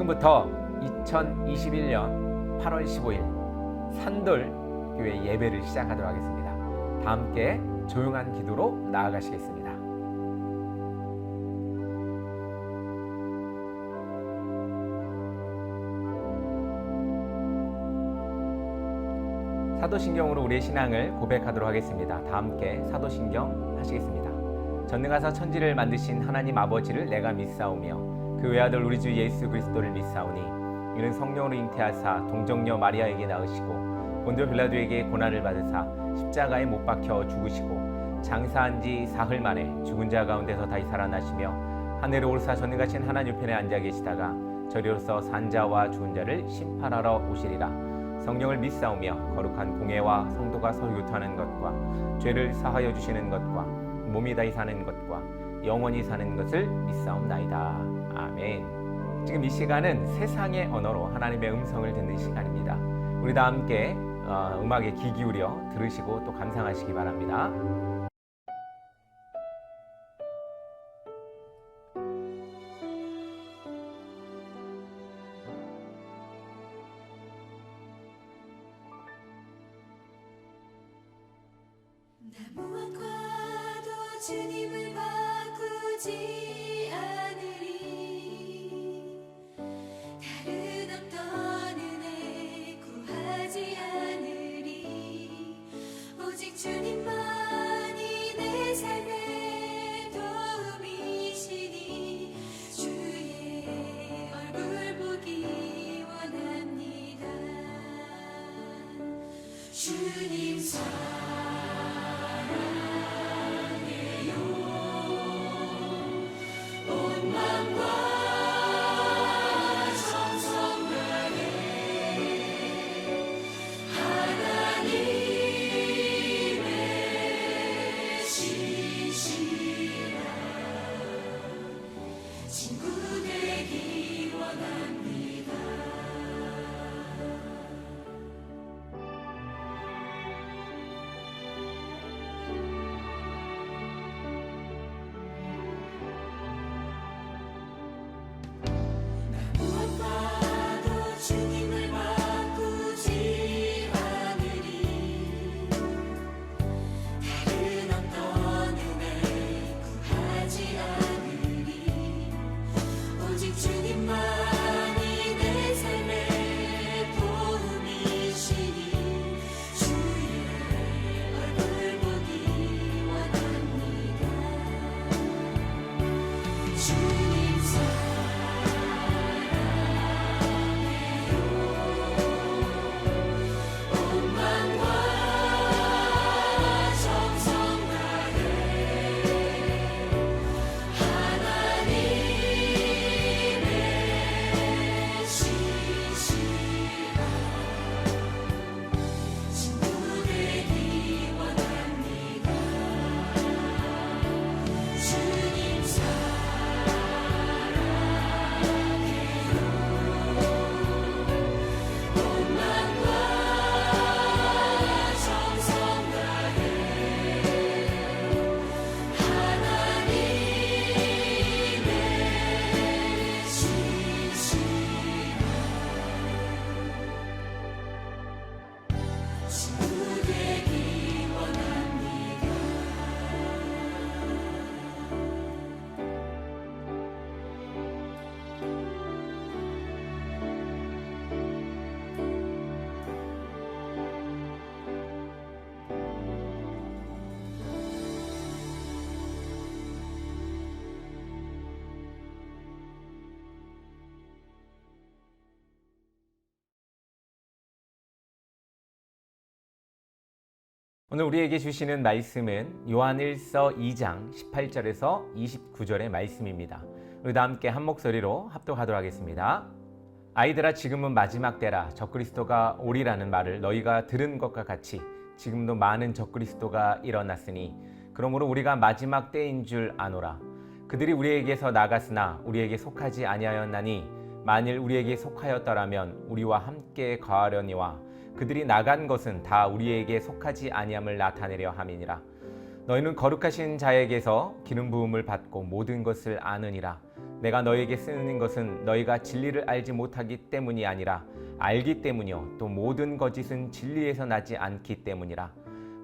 지금부터 2021년 8월 15일 산돌 교회 예배를 시작하도록 하겠습니다. 다 함께 조용한 기도로 나아가시겠습니다. 사도신경으로 우리의 신앙을 고백하도록 하겠습니다. 다 함께 사도신경 하시겠습니다. 전능하사 천지를 만드신 하나님 아버지를 내가 믿사오며 그 외아들 우리 주 예수 그리스도를 믿사오니 이는 성령으로 잉태하사 동정녀 마리아에게 낳으시고 본디오 빌라도에게 고난을 받으사 십자가에 못 박혀 죽으시고 장사한 지 사흘 만에 죽은 자 가운데서 다시 살아나시며 하늘에 오르사 전능하신 하나님 우편에 앉아 계시다가 저리로서 산 자와 죽은 자를 심판하러 오시리라. 성령을 믿사오며 거룩한 공예와 성도가 서로 교통하는 것과 죄를 사하여 주시는 것과 몸이 다시 사는 것과 영원히 사는 것을 믿사옵나이다. 아멘. 지금 이 시간은 세상의 언어로 하나님의 음성을 듣는 시간입니다. 우리 다 함께 음악에 귀 기울여 들으시고 또 감상하시기 바랍니다. 무엇과도 주님을 바꾸지 않으리. 다른 어떤 은혜 구하지 않으리. 오직 주님만이 내 삶의 도움이시니 주의 얼굴 보기 원합니다. 주님 친구 되기 원합니다. 무엇과도 주님을 바꾸지 않으리. 다른 어떤 은혜 구하지 않으리. 오직 주님만이 내 삶의 도움이시니 주의 얼굴 보기 원합니다. 주님 사랑해요. 온 마음과 정성 다해 하나님의 신실한 친구 되기 원합니다. 주님 사랑해요. 온 마음과 정성 다해 하나님의 신실한 친구 되기 원합니다. 오늘 우리에게 주시는 말씀은 요한일서 2장 18절에서 29절의 말씀입니다. 우리 다 함께 한 목소리로 합독하도록 하겠습니다. 아이들아, 지금은 마지막 때라. 적그리스도가 오리라는 말을 너희가 들은 것과 같이 지금도 많은 적그리스도가 일어났으니 그러므로 우리가 마지막 때인 줄 아노라. 그들이 우리에게서 나갔으나 우리에게 속하지 아니하였나니 만일 우리에게 속하였더라면 우리와 함께 거하려니와 그들이 나간 것은 다 우리에게 속하지 아니함을 나타내려 함이니라. 너희는 거룩하신 자에게서 기름 부음을 받고 모든 것을 아느니라. 내가 너에게 쓰는 것은 너희가 진리를 알지 못하기 때문이 아니라 알기 때문이요 또 모든 거짓은 진리에서 나지 않기 때문이라.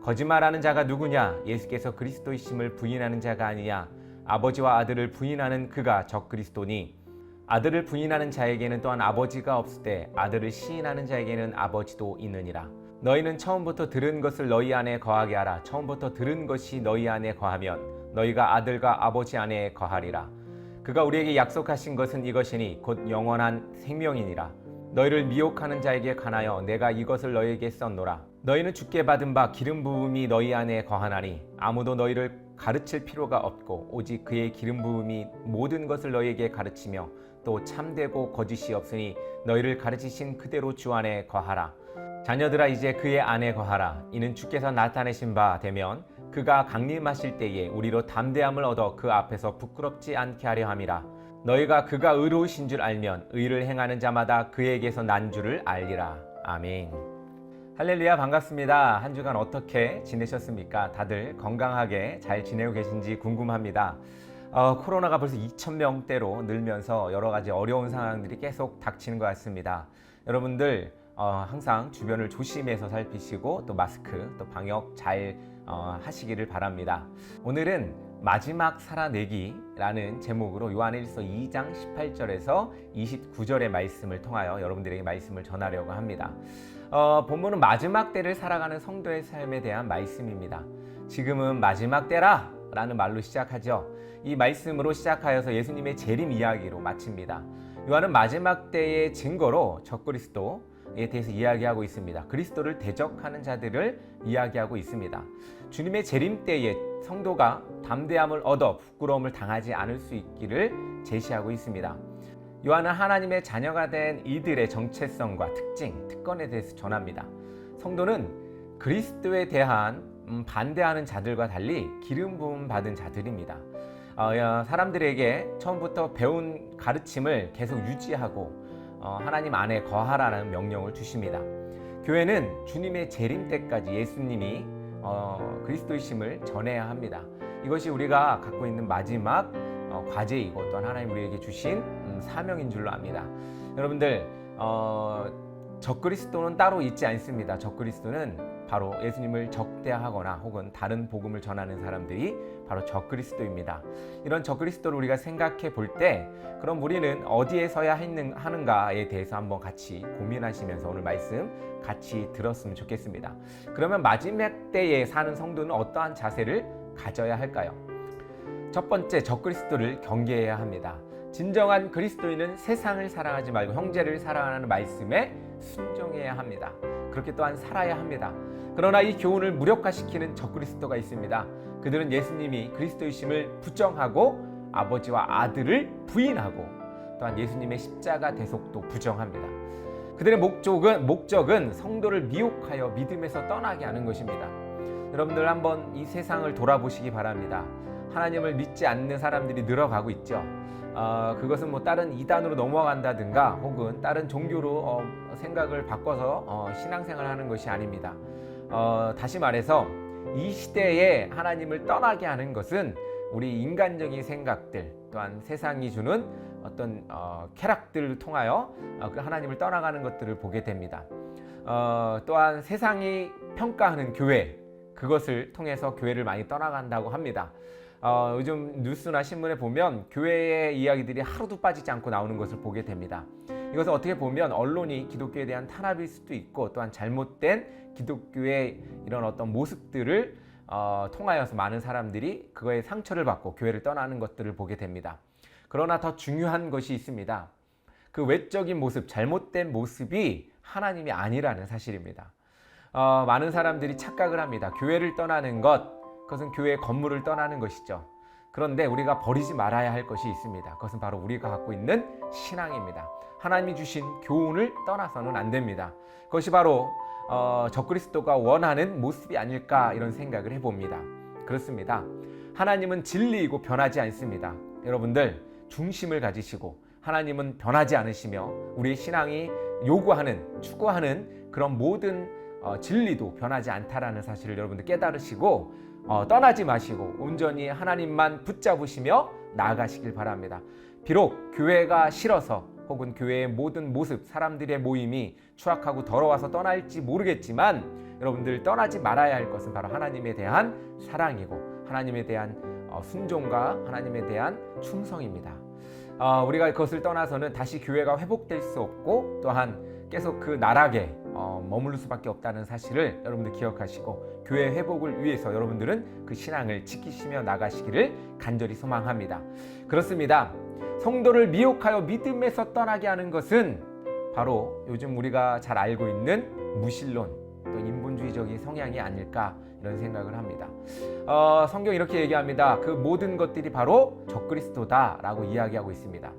거짓말하는 자가 누구냐? 예수께서 그리스도이심을 부인하는 자가 아니냐? 아버지와 아들을 부인하는 그가 적그리스도니 아들을 부인하는 자에게는 또한 아버지가 없으되 아들을 시인하는 자에게는 아버지도 있느니라. 너희는 처음부터 들은 것을 너희 안에 거하게 하라. 처음부터 들은 것이 너희 안에 거하면 너희가 아들과 아버지 안에 거하리라. 그가 우리에게 약속하신 것은 이것이니 곧 영원한 생명이니라. 너희를 미혹하는 자에게 관하여 내가 이것을 너희에게 썼노라. 너희는 주께 받은 바 기름 부음이 너희 안에 거하나니 아무도 너희를 가르칠 필요가 없고 오직 그의 기름 부음이 모든 것을 너희에게 가르치며 또 참되고 거짓이 없으니 너희를 가르치신 그대로 주 안에 거하라. 자녀들아 이제 그의 안에 거하라. 이는 주께서 나타내신 바 되면 그가 강림하실 때에 우리로 담대함을 얻어 그 앞에서 부끄럽지 않게 하려 함이라. 너희가 그가 의로우신 줄 알면 의를 행하는 자마다 그에게서 난 줄을 알리라. 아멘. 할렐루야, 반갑습니다. 한 주간 어떻게 지내셨습니까? 다들 건강하게 잘 지내고 계신지 궁금합니다. 코로나가 벌써 2,000명대로 늘면서 여러 가지 어려운 상황들이 계속 닥치는 것 같습니다. 여러분들 항상 주변을 조심해서 살피시고 또 마스크 또 방역 잘 하시기를 바랍니다. 오늘은 마지막 살아내기라는 제목으로 요한일서 2장 18절에서 29절의 말씀을 통하여 여러분들에게 말씀을 전하려고 합니다. 본문은 마지막 때를 살아가는 성도의 삶에 대한 말씀입니다. 지금은 마지막 때라 라는 말로 시작하죠. 이 말씀으로 시작하여서 예수님의 재림 이야기로 마칩니다. 요한은 마지막 때의 증거로 적그리스도에 대해서 이야기하고 있습니다. 그리스도를 대적하는 자들을 이야기하고 있습니다. 주님의 재림 때에 성도가 담대함을 얻어 부끄러움을 당하지 않을 수 있기를 제시하고 있습니다. 요한은 하나님의 자녀가 된 이들의 정체성과 특징, 특권에 대해서 전합니다. 성도는 그리스도에 대한 반대하는 자들과 달리 기름 부음 받은 자들입니다. 사람들에게 처음부터 배운 가르침을 계속 유지하고 하나님 안에 거하라는 명령을 주십니다. 교회는 주님의 재림 때까지 예수님이 그리스도이심을 전해야 합니다. 이것이 우리가 갖고 있는 마지막 과제이고 또한 하나님 우리에게 주신 사명인 줄로 압니다. 여러분들 적그리스도는 따로 있지 않습니다. 적그리스도는 바로 예수님을 적대하거나 혹은 다른 복음을 전하는 사람들이 바로 적그리스도입니다. 이런 적그리스도를 우리가 생각해 볼 때 그럼 우리는 어디에 서야 하는가에 대해서 한번 같이 고민하시면서 오늘 말씀 같이 들었으면 좋겠습니다. 그러면 마지막 때에 사는 성도는 어떠한 자세를 가져야 할까요? 첫 번째, 적그리스도를 경계해야 합니다. 진정한 그리스도인은 세상을 사랑하지 말고 형제를 사랑하는 말씀에 순종해야 합니다. 그렇게 또한 살아야 합니다. 그러나 이 교훈을 무력화시키는 적그리스도가 있습니다. 그들은 예수님이 그리스도이심을 부정하고 아버지와 아들을 부인하고 또한 예수님의 십자가 대속도 부정합니다. 그들의 목적은 성도를 미혹하여 믿음에서 떠나게 하는 것입니다. 여러분들 한번 이 세상을 돌아보시기 바랍니다. 하나님을 믿지 않는 사람들이 늘어가고 있죠. 그것은 뭐 다른 이단으로 넘어간다든가 혹은 다른 종교로 생각을 바꿔서 신앙생활을 하는 것이 아닙니다. 다시 말해서 이 시대에 하나님을 떠나게 하는 것은 우리 인간적인 생각들 또한 세상이 주는 어떤 쾌락들을 통하여 하나님을 떠나가는 것들을 보게 됩니다. 또한 세상이 평가하는 교회, 그것을 통해서 교회를 많이 떠나간다고 합니다. 요즘 뉴스나 신문에 보면 교회의 이야기들이 하루도 빠지지 않고 나오는 것을 보게 됩니다. 이것은 어떻게 보면 언론이 기독교에 대한 탄압일 수도 있고 또한 잘못된 기독교의 이런 어떤 모습들을 통하여서 많은 사람들이 그거에 상처를 받고 교회를 떠나는 것들을 보게 됩니다. 그러나 더 중요한 것이 있습니다. 그 외적인 모습, 잘못된 모습이 하나님이 아니라는 사실입니다. 많은 사람들이 착각을 합니다. 교회를 떠나는 것, 그것은 교회의 건물을 떠나는 것이죠. 그런데 우리가 버리지 말아야 할 것이 있습니다. 그것은 바로 우리가 갖고 있는 신앙입니다. 하나님이 주신 교훈을 떠나서는 안 됩니다. 그것이 바로 적그리스도가 원하는 모습이 아닐까 이런 생각을 해봅니다. 그렇습니다. 하나님은 진리이고 변하지 않습니다. 여러분들 중심을 가지시고 하나님은 변하지 않으시며 우리의 신앙이 요구하는, 추구하는 그런 모든 진리도 변하지 않다라는 사실을 여러분들 깨달으시고 떠나지 마시고 온전히 하나님만 붙잡으시며 나아가시길 바랍니다. 비록 교회가 싫어서 혹은 교회의 모든 모습, 사람들의 모임이 추악하고 더러워서 떠날지 모르겠지만 여러분들 떠나지 말아야 할 것은 바로 하나님에 대한 사랑이고 하나님에 대한 순종과 하나님에 대한 충성입니다. 우리가 그것을 떠나서는 다시 교회가 회복될 수 없고 또한 계속 그 나락에 머무를 수밖에 없다는 사실을 여러분들 기억하시고 교회 회복을 위해서 여러분들은 그 신앙을 지키시며 나가시기를 간절히 소망합니다. 그렇습니다. 성도를 미혹하여 믿음에서 떠나게 하는 것은 바로 요즘 우리가 잘 알고 있는 무신론 또 인본주의적인 성향이 아닐까 이런 생각을 합니다. 성경 이렇게 얘기합니다. 그 모든 것들이 바로 적그리스도다라고 이야기하고 있습니다.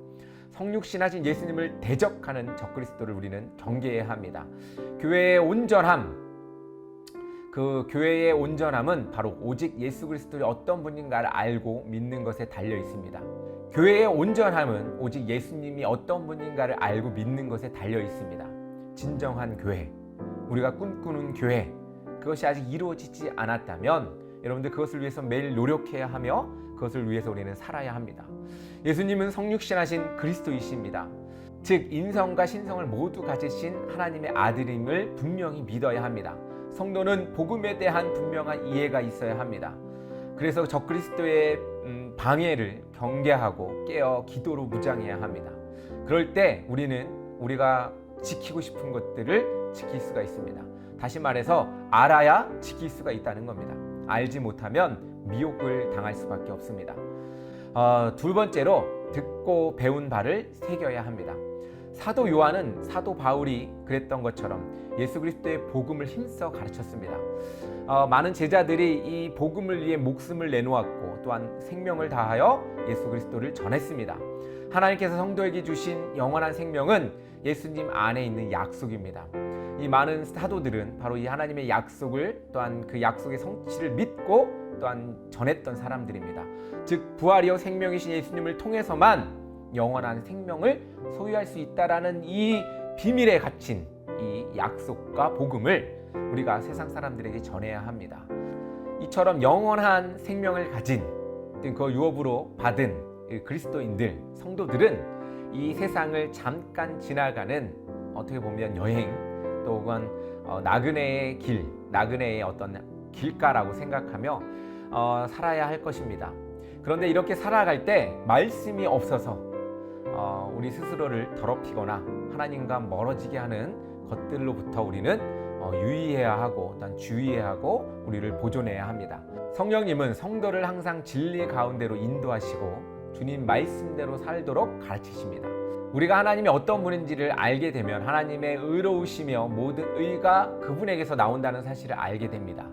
성육신하신 예수님을 대적하는 적그리스도를 우리는 경계해야 합니다. 교회의 온전함, 그 교회의 온전함은 바로 오직 예수 그리스도의 어떤 분인가를 알고 믿는 것에 달려 있습니다. 교회의 온전함은 오직 예수님이 어떤 분인가를 알고 믿는 것에 달려 있습니다. 진정한 교회, 우리가 꿈꾸는 교회, 그것이 아직 이루어지지 않았다면 여러분들 그것을 위해서 매일 노력해야 하며 그것을 위해서 우리는 살아야 합니다. 예수님은 성육신하신 그리스도이십니다. 즉 인성과 신성을 모두 가지신 하나님의 아들임을 분명히 믿어야 합니다. 성도는 복음에 대한 분명한 이해가 있어야 합니다. 그래서 적그리스도의 방해를 경계하고 깨어 기도로 무장해야 합니다. 그럴 때 우리가 지키고 싶은 것들을 지킬 수가 있습니다. 다시 말해서 알아야 지킬 수가 있다는 겁니다. 알지 못하면 미혹을 당할 수밖에 없습니다. 두 번째로 듣고 배운 바를 새겨야 합니다. 사도 요한은 사도 바울이 그랬던 것처럼 예수 그리스도의 복음을 힘써 가르쳤습니다. 많은 제자들이 이 복음을 위해 목숨을 내놓았고 또한 생명을 다하여 예수 그리스도를 전했습니다. 하나님께서 성도에게 주신 영원한 생명은 예수님 안에 있는 약속입니다. 이 많은 사도들은 바로 이 하나님의 약속을 또한 그 약속의 성취를 믿고 또한 전했던 사람들입니다. 즉 부활이요 생명이신 예수님을 통해서만 영원한 생명을 소유할 수 있다라는 이 비밀에 갇힌 이 약속과 복음을 우리가 세상 사람들에게 전해야 합니다. 이처럼 영원한 생명을 가진 그 유업으로 받은 그리스도인들, 성도들은 이 세상을 잠깐 지나가는 어떻게 보면 여행 또는 나그네의 길, 나그네의 어떤 길가라고 생각하며 살아야 할 것입니다. 그런데 이렇게 살아갈 때 말씀이 없어서 우리 스스로를 더럽히거나 하나님과 멀어지게 하는 것들로부터 우리는 유의해야 하고 또한 주의해야 하고 우리를 보존해야 합니다. 성령님은 성도를 항상 진리 가운데로 인도하시고 주님 말씀대로 살도록 가르치십니다. 우리가 하나님이 어떤 분인지를 알게 되면 하나님의 의로우시며 모든 의가 그분에게서 나온다는 사실을 알게 됩니다.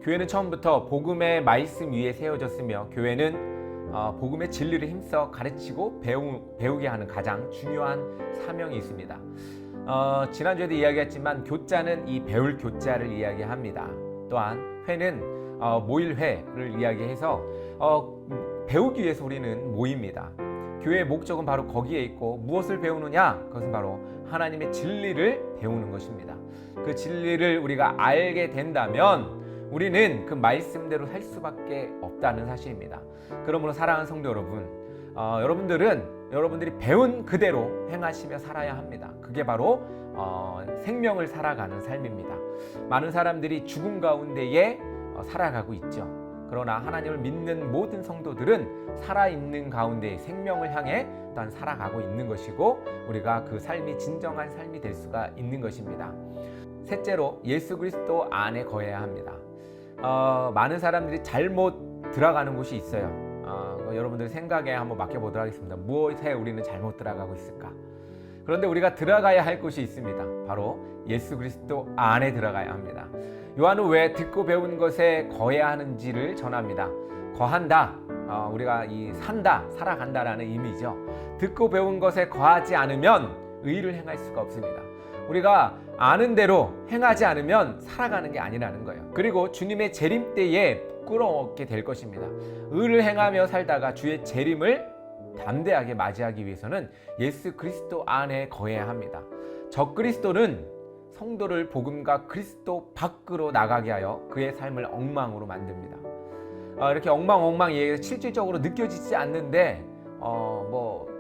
교회는 처음부터 복음의 말씀 위에 세워졌으며 교회는 복음의 진리를 힘써 가르치고 배우게 하는 가장 중요한 사명이 있습니다. 지난주에도 이야기했지만 교자는 이 배울 교자를 이야기합니다. 또한 회는 모일회를 이야기해서 배우기 위해서 우리는 모입니다. 교회의 목적은 바로 거기에 있고 무엇을 배우느냐? 그것은 바로 하나님의 진리를 배우는 것입니다. 그 진리를 우리가 알게 된다면 우리는 그 말씀대로 살 수밖에 없다는 사실입니다. 그러므로 사랑하는 성도 여러분, 여러분들이 배운 그대로 행하시며 살아야 합니다. 그게 바로 생명을 살아가는 삶입니다. 많은 사람들이 죽음 가운데에 살아가고 있죠. 그러나 하나님을 믿는 모든 성도들은 살아있는 가운데 생명을 향해 또한 살아가고 있는 것이고 우리가 그 삶이 진정한 삶이 될 수가 있는 것입니다. 셋째로 예수 그리스도 안에 거해야 합니다. 많은 사람들이 잘못 들어가는 곳이 있어요. 여러분들 생각에 한번 맡겨보도록 하겠습니다. 무엇에 우리는 잘못 들어가고 있을까? 그런데 우리가 들어가야 할 곳이 있습니다. 바로 예수 그리스도 안에 들어가야 합니다. 요한은 왜 듣고 배운 것에 거해야 하는지를 전합니다. 거한다, 우리가 살아간다라는 의미죠. 듣고 배운 것에 거하지 않으면 의를 행할 수가 없습니다. 우리가 아는 대로 행하지 않으면 살아가는 게 아니라는 거예요. 그리고 주님의 재림 때에 부끄러워하게 될 것입니다. 의를 행하며 살다가 주의 재림을 담대하게 맞이하기 위해서는 예수 그리스도 안에 거해야 합니다. 적그리스도는 성도를 복음과 그리스도 밖으로 나가게 하여 그의 삶을 엉망으로 만듭니다. 이렇게 엉망 얘기가 실질적으로 느껴지지 않는데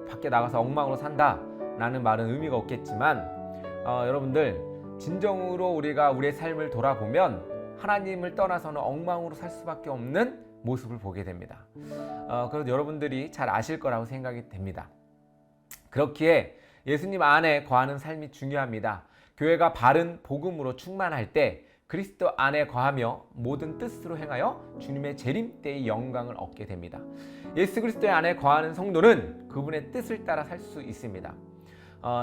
밖에 나가서 엉망으로 산다라는 말은 의미가 없겠지만 여러분들 진정으로 우리가 우리의 삶을 돌아보면 하나님을 떠나서는 엉망으로 살 수밖에 없는 모습을 보게 됩니다. 그래서 여러분들이 잘 아실 거라고 생각이 됩니다. 그렇기에 예수님 안에 거하는 삶이 중요합니다. 교회가 바른 복음으로 충만할 때 그리스도 안에 거하며 모든 뜻으로 행하여 주님의 재림 때의 영광을 얻게 됩니다. 예수 그리스도의 안에 거하는 성도는 그분의 뜻을 따라 살 수 있습니다.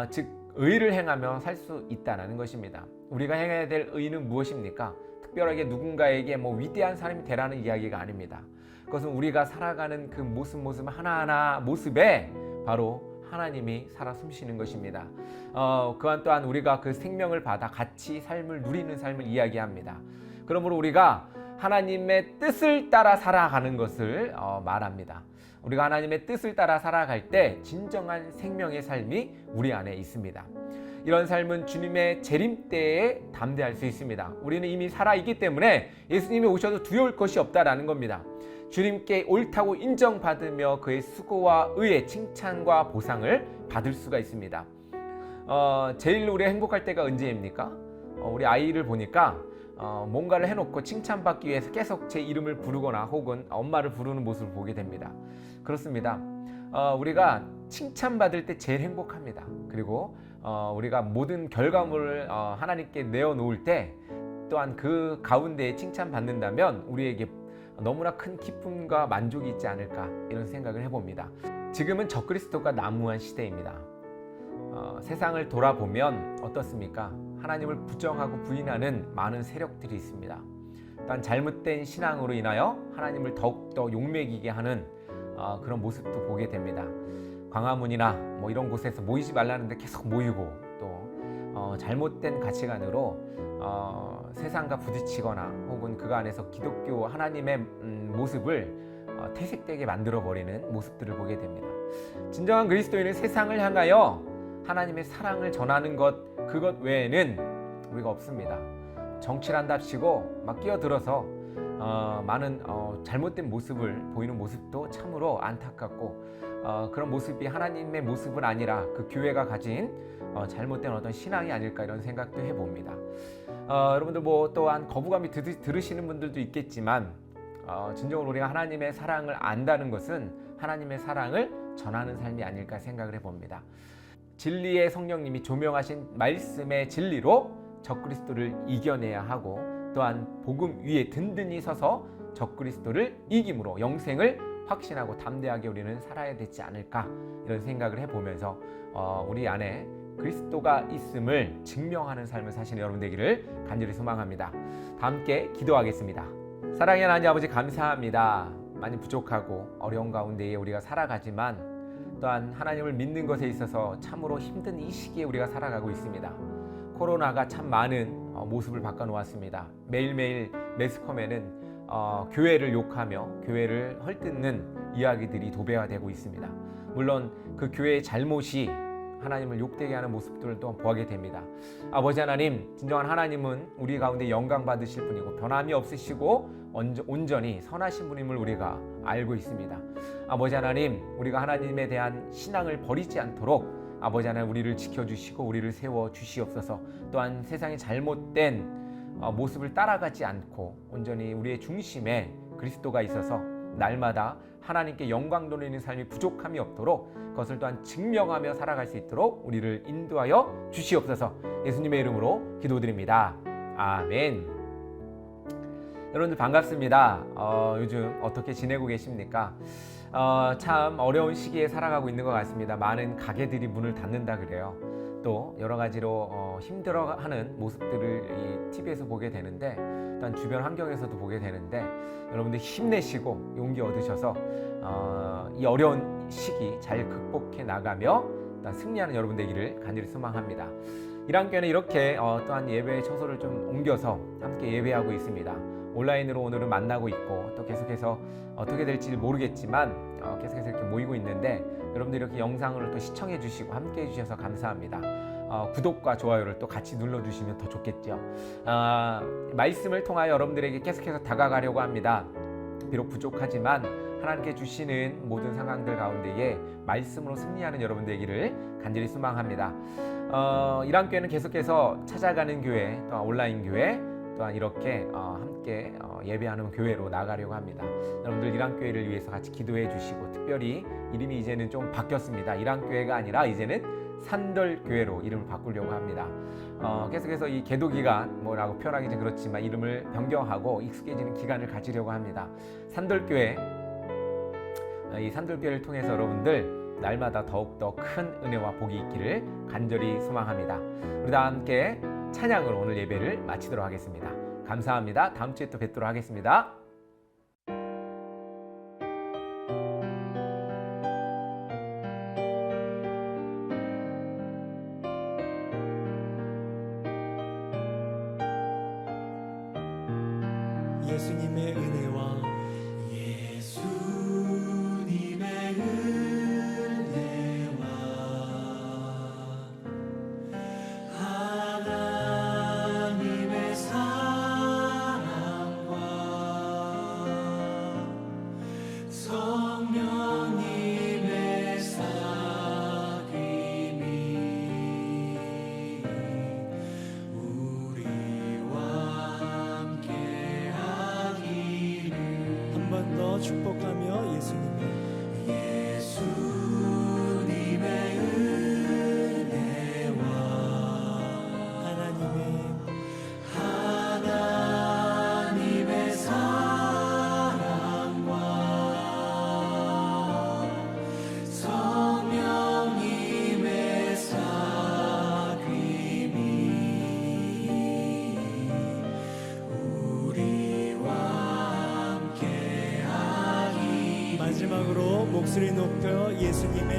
즉 의를 행하며 살 수 있다는 것입니다. 우리가 행해야 될 의는 무엇입니까? 특별하게 누군가에게 위대한 사람이 되라는 이야기가 아닙니다. 그것은 우리가 살아가는 그 모습 하나하나 모습에 바로 하나님이 살아 숨쉬는 것입니다. 그한 또한 우리가 그 생명을 받아 같이 삶을 누리는 삶을 이야기합니다. 그러므로 우리가 하나님의 뜻을 따라 살아가는 것을 말합니다. 우리가 하나님의 뜻을 따라 살아갈 때 진정한 생명의 삶이 우리 안에 있습니다. 이런 삶은 주님의 재림 때에 담대할 수 있습니다. 우리는 이미 살아있기 때문에 예수님이 오셔도 두려울 것이 없다라는 겁니다. 주님께 옳다고 인정받으며 그의 수고와 의의 칭찬과 보상을 받을 수가 있습니다. 제일 우리가 행복할 때가 언제입니까? 우리 아이를 보니까 뭔가를 해놓고 칭찬받기 위해서 계속 제 이름을 부르거나 혹은 엄마를 부르는 모습을 보게 됩니다. 그렇습니다. 우리가 칭찬받을 때 제일 행복합니다. 그리고 우리가 모든 결과물을 하나님께 내어놓을 때 또한 그 가운데에 칭찬받는다면 우리에게 너무나 큰 기쁨과 만족이 있지 않을까 이런 생각을 해봅니다. 지금은 적그리스도가 난무한 시대입니다. 세상을 돌아보면 어떻습니까? 하나님을 부정하고 부인하는 많은 세력들이 있습니다. 또한 잘못된 신앙으로 인하여 하나님을 더욱더 욕먹이게 하는 그런 모습도 보게 됩니다. 광화문이나 이런 곳에서 모이지 말라는데 계속 모이고 또 잘못된 가치관으로 세상과 부딪히거나 혹은 그 안에서 기독교 하나님의 모습을 퇴색되게 만들어버리는 모습들을 보게 됩니다. 진정한 그리스도인은 세상을 향하여 하나님의 사랑을 전하는 그것 외에는 우리가 없습니다. 정치를 한답시고 막 끼어들어서 많은 잘못된 모습을 보이는 모습도 참으로 안타깝고 그런 모습이 하나님의 모습은 아니라 그 교회가 가진 잘못된 어떤 신앙이 아닐까 이런 생각도 해봅니다. 여러분들 또한 거부감이 들으시는 분들도 있겠지만 진정으로 우리가 하나님의 사랑을 안다는 것은 하나님의 사랑을 전하는 삶이 아닐까 생각을 해봅니다. 진리의 성령님이 조명하신 말씀의 진리로 적그리스도를 이겨내야 하고 또한 복음 위에 든든히 서서 적그리스도를 이김으로 영생을 확신하고 담대하게 우리는 살아야 되지 않을까 이런 생각을 해보면서 우리 안에 그리스도가 있음을 증명하는 삶을 사시는 여러분 되기를 간절히 소망합니다. 다 함께 기도하겠습니다. 사랑의 하나님 아버지 감사합니다. 많이 부족하고 어려운 가운데에 우리가 살아가지만 또한 하나님을 믿는 것에 있어서 참으로 힘든 이 시기에 우리가 살아가고 있습니다. 코로나가 참 많은 모습을 바꿔놓았습니다. 매일매일 매스컴에는 교회를 욕하며 교회를 헐뜯는 이야기들이 도배화되고 있습니다. 물론 그 교회의 잘못이 하나님을 욕되게 하는 모습들을 또 보게 됩니다. 아버지 하나님, 진정한 하나님은 우리 가운데 영광 받으실 분이고 변함이 없으시고 온전히 선하신 분임을 우리가 알고 있습니다. 아버지 하나님, 우리가 하나님에 대한 신앙을 버리지 않도록 아버지 하나님 우리를 지켜주시고 우리를 세워주시옵소서. 또한 세상의 잘못된 모습을 따라가지 않고 온전히 우리의 중심에 그리스도가 있어서 날마다 하나님께 영광 돌리는 삶이 부족함이 없도록 그것을 또한 증명하며 살아갈 수 있도록 우리를 인도하여 주시옵소서. 예수님의 이름으로 기도드립니다. 아멘. 여러분들 반갑습니다. 요즘 어떻게 지내고 계십니까? 참 어려운 시기에 살아가고 있는 것 같습니다. 많은 가게들이 문을 닫는다 그래요. 또 여러 가지로 힘들어하는 모습들을 이 TV에서 보게 되는데 또한 주변 환경에서도 보게 되는데 여러분들 힘내시고 용기 얻으셔서 이 어려운 시기 잘 극복해 나가며 승리하는 여러분 되기를 간절히 소망합니다. 이랑교회는 이렇게 또한 예배 처소를 좀 옮겨서 함께 예배하고 있습니다. 온라인으로 오늘은 만나고 있고 또 계속해서 어떻게 될지 모르겠지만 계속해서 이렇게 모이고 있는데 여러분들 이렇게 영상을 또 시청해 주시고 함께 해 주셔서 감사합니다. 구독과 좋아요를 또 같이 눌러주시면 더 좋겠죠. 말씀을 통하여 여러분들에게 계속해서 다가가려고 합니다. 비록 부족하지만 하나님께 주시는 모든 상황들 가운데에 말씀으로 승리하는 여러분 되기를 간절히 소망합니다. 이랑교회는 계속해서 찾아가는 교회, 또한 온라인 교회, 또한 이렇게 함께 예배하는 교회로 나가려고 합니다. 여러분들 이랑교회를 위해서 같이 기도해 주시고, 특별히 이름이 이제는 좀 바뀌었습니다. 이랑교회가 아니라 이제는 산돌교회로 이름을 바꾸려고 합니다. 계속해서 이 계도 기간 뭐라고 표현하기 좀 그렇지만 이름을 변경하고 익숙해지는 기간을 가지려고 합니다. 산돌교회, 이 산돌교회를 통해서 여러분들 날마다 더욱더 큰 은혜와 복이 있기를 간절히 소망합니다. 우리 다 함께 찬양으로 오늘 예배를 마치도록 하겠습니다. 감사합니다. 다음 주에 또 뵙도록 하겠습니다. 예수님의 은혜와 예수님의 은혜와 하나님의 사랑과 성령님의 사귐이 우리와 함께하기를. 한 번 더 축복하며 예수님의 은혜와 하나님의 사랑과 성령님의 사귐이 우리와 함께하기. 마지막으로 목소리 높여 예수님의